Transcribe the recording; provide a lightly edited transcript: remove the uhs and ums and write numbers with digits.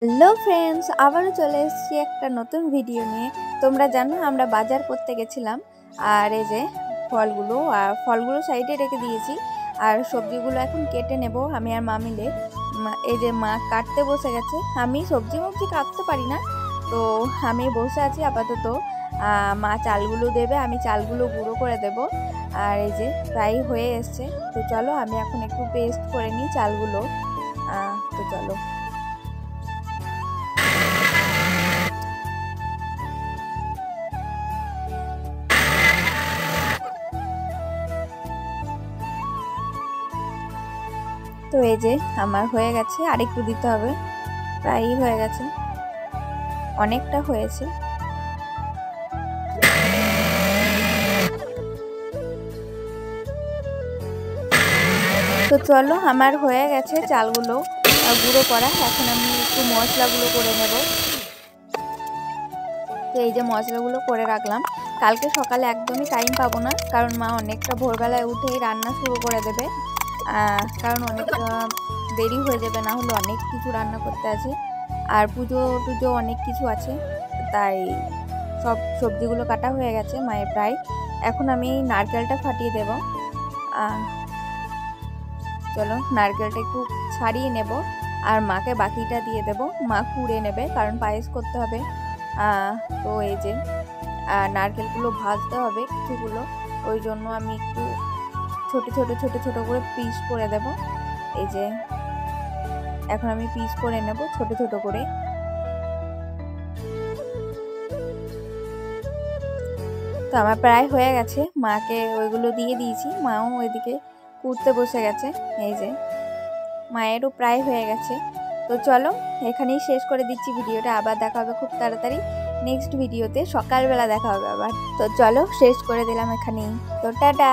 Hello friends, আবারও চলে এসেছি একটা নতুন ভিডিও নিয়ে। তোমরা জানো আমরা বাজার করতে গেছিলাম, আর এই যে ফলগুলো সাইডে রেখে দিয়েছি, আর সবজিগুলো এখন কেটে নেব আমি আর মা মিলে। এই যে মা কাটতে বসে গেছে। আমি সবজি কাটতে পারি না, তো আমি বসে আছি আপাতত। মা চালগুলো দেবে, আমি চালগুলো গুঁড়ো করে দেব। আর এই যে প্রায় হয়ে এসছে, তো চলো আমি এখন একটু পেস্ট করে নিই চালগুলো। তো চলো। তো এই যে আমার হয়ে গেছে, আর একটু দিতে হবে, প্রায়ই হয়ে গেছে, অনেকটা হয়েছে। তো চলো, আমার হয়ে গেছে চালগুলো গুঁড়ো করা। এখন আমি একটু মশলাগুলো করে নেব। তো এই যে মশলাগুলো করে রাখলাম, কালকে সকালে একদমই টাইম পাবো না, কারণ মা অনেকটা ভোরবেলায় উঠেই রান্না শুরু করে দেবে। কারণ অনেকটা দেরি হয়ে যাবে, না হলে অনেক কিছু রান্না করতে আছে, আর পুজো টুজো অনেক কিছু আছে। তাই সব সবজিগুলো কাটা হয়ে গেছে মায়ের প্রায়। এখন আমি নারকেলটা ফাটিয়ে দেব। চলো নারকেলটা একটু ছাড়িয়ে নেব, আর মাকে বাকিটা দিয়ে দেব। মা কুড়ে নেবে, কারণ পায়েস করতে হবে। তো এই যে নারকেলগুলো ভাজতে হবে কিছুগুলো, ওই জন্য আমি একটু ছোট ছোট ছোট ছোট করে পিস করে দেব। এই যে এখন আমি পিস করে নেব ছোট ছোট করে। তো আমার প্রায় হয়ে গেছে, মাকে ওইগুলো দিয়ে দিয়েছি, মাও ওইদিকে কুড়তে বসে গেছে। এই যে মায়েরও প্রায় হয়ে গেছে। তো চলো এখানেই শেষ করে দিচ্ছি ভিডিওটা, আবার দেখা হবে খুব তাড়াতাড়ি নেক্সট ভিডিওতে, সকালবেলা দেখা হবে আবার। তো চলো শেষ করে দিলাম এখানেই। তো টাটা।